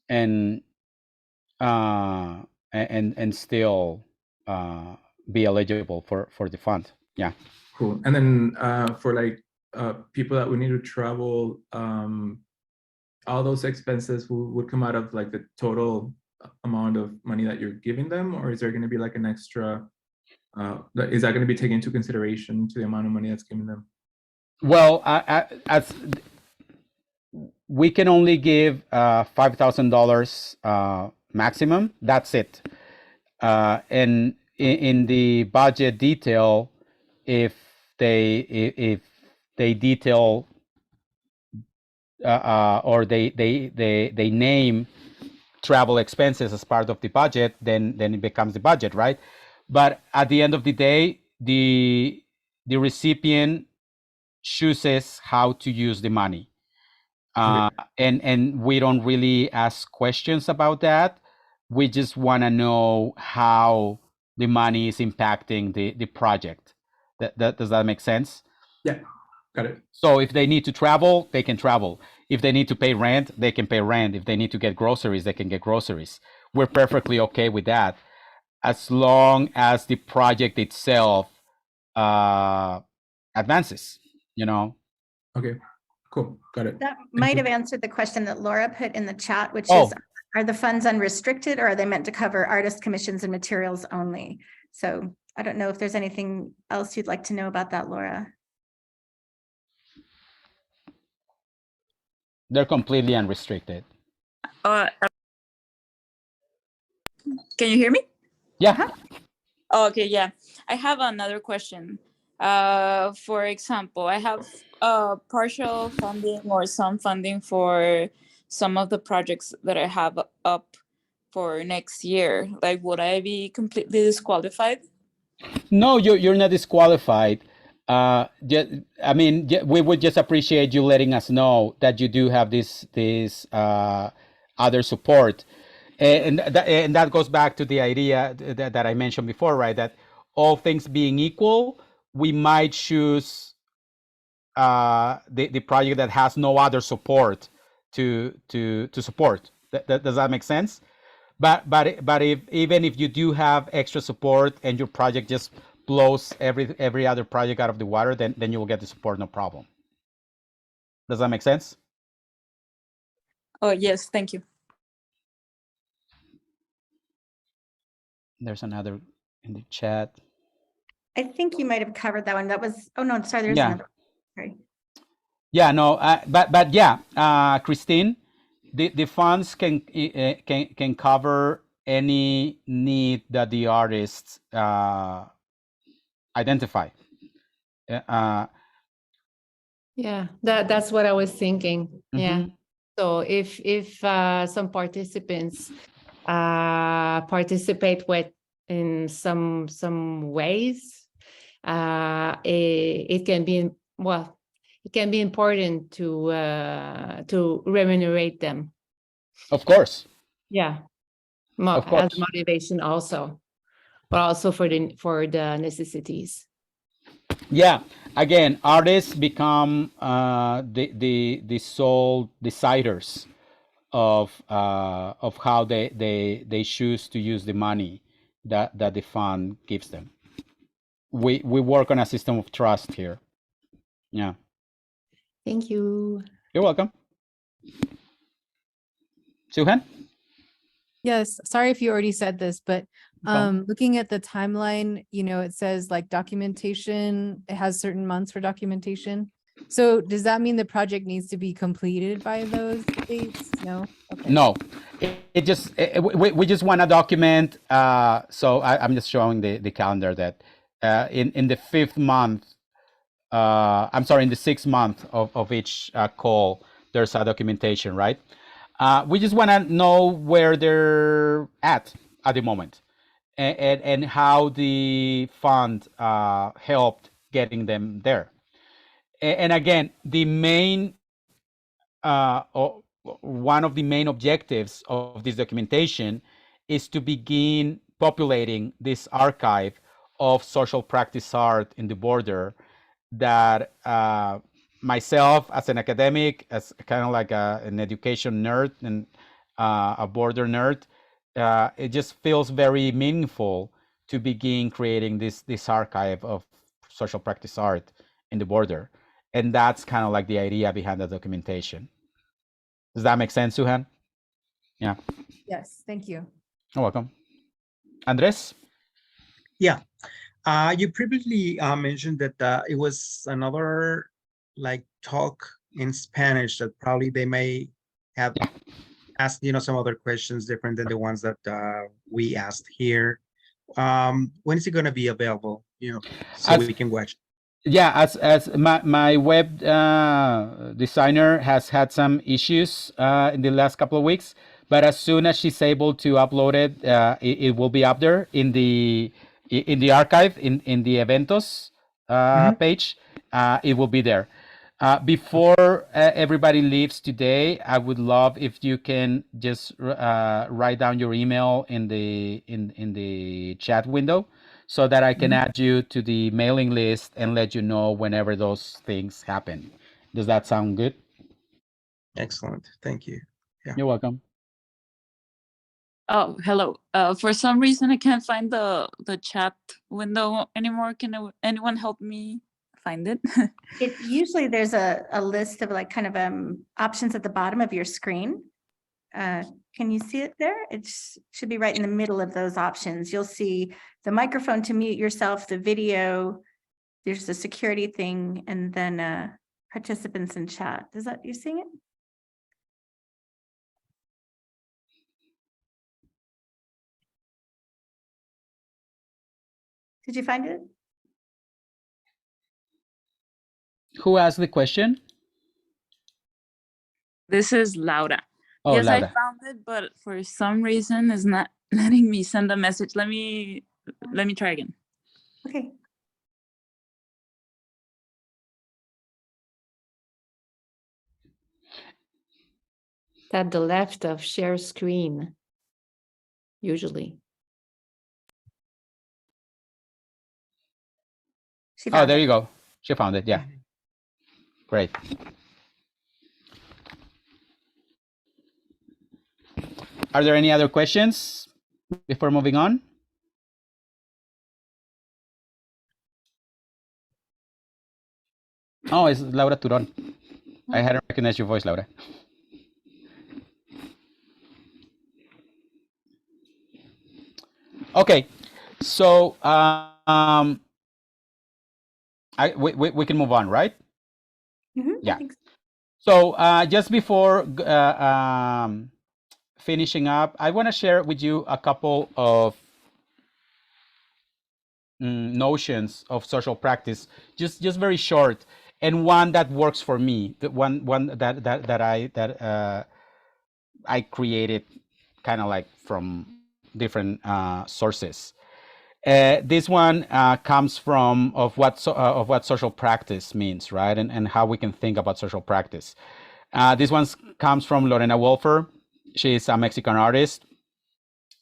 and still be eligible for the fund. Yeah. Cool. And then for like people that would need to travel, all those expenses would come out of like the total amount of money that you're giving them, or is there going to be like an extra? Is that going to be taken into consideration to the amount of money that's given them? Well, as we can only give $5,000 maximum. That's it. And in the budget detail, if they detail or they name travel expenses as part of the budget, then it becomes the budget, right? But at the end of the day, the recipient chooses how to use the money. Okay. And we don't really ask questions about that. We just want to know how the money is impacting the project. Does that make sense? Yeah, got it. So if they need to travel, they can travel. If they need to pay rent, they can pay rent. If they need to get groceries, they can get groceries. We're perfectly okay with that, as long as the project itself advances, you know? Okay, cool, got it. That might have answered the question that Laura put in the chat, which Oh. is, are the funds unrestricted, or are they meant to cover artist commissions and materials only? So I don't know if there's anything else you'd like to know about that, Laura. They're completely unrestricted. Can you hear me? Yeah. Okay, yeah. I have another question. For example, I have partial funding or some funding for some of the projects that I have up for next year. Like, would I be completely disqualified? No, you're not disqualified. I mean, we would just appreciate you letting us know that you do have this other support, and that goes back to the idea that I mentioned before, right? That all things being equal, we might choose the project that has no other support to support. Does that make sense? But if even if you do have extra support and your project just blows every other project out of the water, then you will get the support, no problem. Does that make sense? Oh, yes, thank you. There's another in the chat. I think you might have covered that one. That was, oh no, sorry, there's Yeah. another. Sorry. Yeah, no, but yeah, Christine, the funds can cover any need that the artists identify. Yeah, that's what I was thinking. Yeah. Mhm. So if some participants participate with in some ways, it can be, well, it can be important to remunerate them. Of course. Yeah. Of As course. motivation also, but also for the necessities. Yeah, again, artists become the sole deciders of how they choose to use the money that the fund gives them. We work on a system of trust here. Yeah, Thank you. you're welcome. Suhan? Yes, sorry if you already said this, but looking at the timeline, it says like documentation, it has certain months for documentation. So does that mean the project needs to be completed by those dates? No? Okay. No, we just want to document. So I'm just showing the calendar that in the fifth month, I'm sorry, in the sixth month of each call, there's a documentation, right? We just want to know where they're at the moment, and how the fund helped getting them there. And again, the main one of the main objectives of this documentation is to begin populating this archive of social practice art in the border that myself as an academic, as kind of like an education nerd and a border nerd, it just feels very meaningful to begin creating this archive of social practice art in the border. And that's kind of like the idea behind the documentation. Does that make sense, Suhan? Yeah. Yes, thank you. You're welcome. Andres? Yeah. You previously mentioned that it was another like talk in Spanish that probably they may have asked, some other questions different than the ones that we asked here. When is it going to be available, so we can watch? Yeah, as my web designer has had some issues in the last couple of weeks, but as soon as she's able to upload it, it will be up there in the archive in the eventos page. It will be there. Before everybody leaves today, I would love if you can just write down your email in the chat window, so that I can add you to the mailing list and let you know whenever those things happen. Does that sound good? Excellent. Thank you. Yeah. You're welcome. Oh, hello. For some reason, I can't find the chat window anymore. Can anyone help me find it? Usually there's a list of like kind of options at the bottom of your screen. Can you see it there? It should be right in the middle of those options. You'll see the microphone to mute yourself, the video, there's the security thing, and then participants in chat. You seeing it? Did you find it? Who asked the question? This is Laura. Oh, yes, Laura. I found it, but for some reason it's not letting me send a message. Let me try again. Okay. At the left of share screen, usually. Oh, there you go. She found it. Yeah. Great. Are there any other questions before moving on? Oh, it's Laura Turon. I hadn't recognized your voice, Laura. Okay, so we can move on, right? Yeah. So just before finishing up, I want to share with you a couple of notions of social practice, just very short, and one that works for me. The one that I created, kind of like from different sources. This one comes from what social practice means, right? And how we can think about social practice. This one comes from Lorena Wolfer. She's a Mexican artist.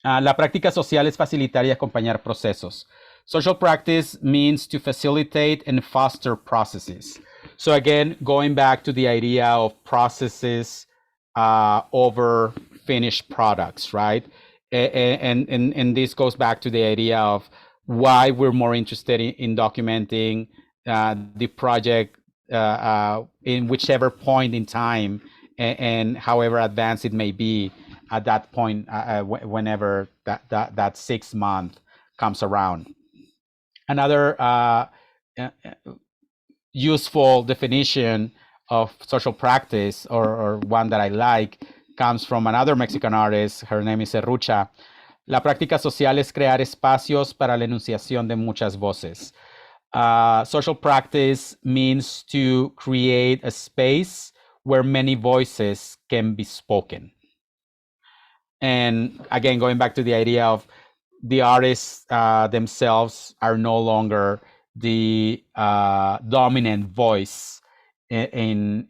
La práctica social es facilitar y acompañar procesos. Social practice means to facilitate and foster processes. So again, going back to the idea of processes over finished products, right? And this goes back to the idea of why we're more interested in documenting the project in whichever point in time and however advanced it may be at that point, whenever that 6 month comes around. Another useful definition of social practice, or one that I like, comes from another Mexican artist. Her name is Serrucha. La práctica social es crear espacios para la enunciación de muchas voces. Social practice means to create a space where many voices can be spoken. And again, going back to the idea of the artists themselves are no longer the dominant voice in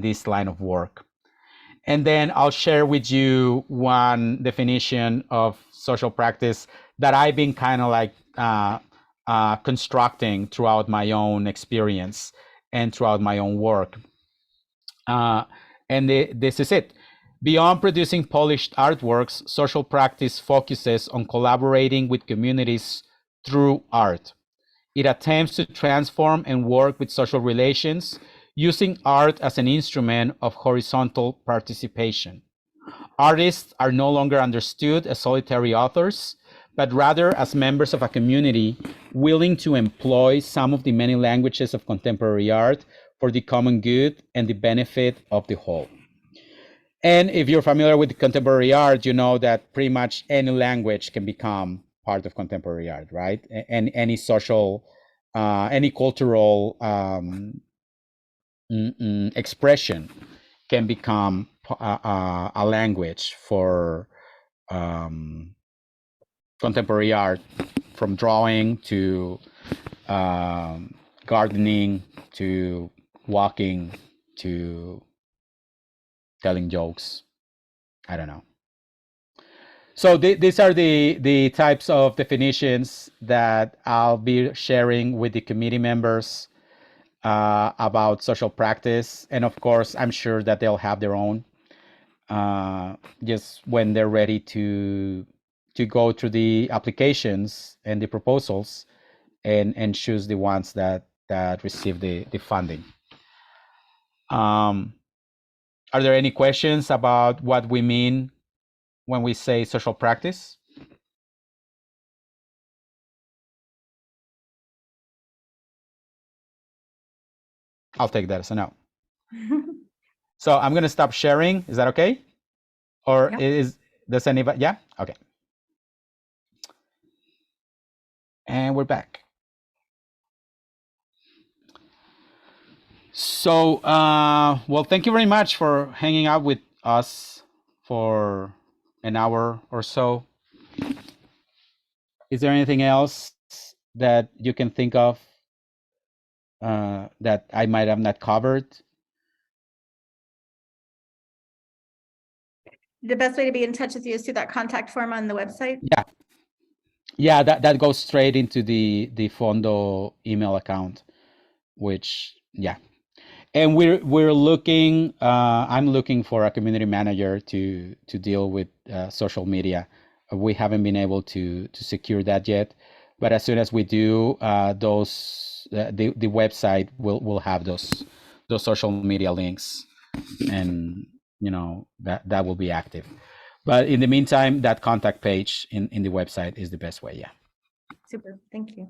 this line of work. And then I'll share with you one definition of social practice that I've been kind of like constructing throughout my own experience. and throughout my own work. This is it. Beyond producing polished artworks, social practice focuses on collaborating with communities through art. It attempts to transform and work with social relations, using art as an instrument of horizontal participation. Artists are no longer understood as solitary authors, but rather as members of a community willing to employ some of the many languages of contemporary art for the common good and the benefit of the whole. And if you're familiar with contemporary art, you know that pretty much any language can become part of contemporary art, right? And any social, any cultural expression can become a language for contemporary art, from drawing to gardening to walking to telling jokes. I don't know. So these are the types of definitions that I'll be sharing with the committee members about social practice. And of course, I'm sure that they'll have their own just when they're ready to go through the applications and the proposals and choose the ones that receive the funding. Are there any questions about what we mean when we say social practice? I'll take that as a no. So I'm going to stop sharing. Is that okay? Or Yeah. does anybody? Yeah. Okay. And we're back. So, well, thank you very much for hanging out with us for an hour or so. Is there anything else that you can think of that I might have not covered? The best way to be in touch with you is through that contact form on the website. Yeah, that goes straight into the Fondo email account, which, yeah. And we're looking, I'm looking for a community manager to deal with social media. We haven't been able to secure that yet, but as soon as we do, the website will have those social media links, and that will be active. But in the meantime, that contact page in the website is the best way. Yeah. Super. Thank you.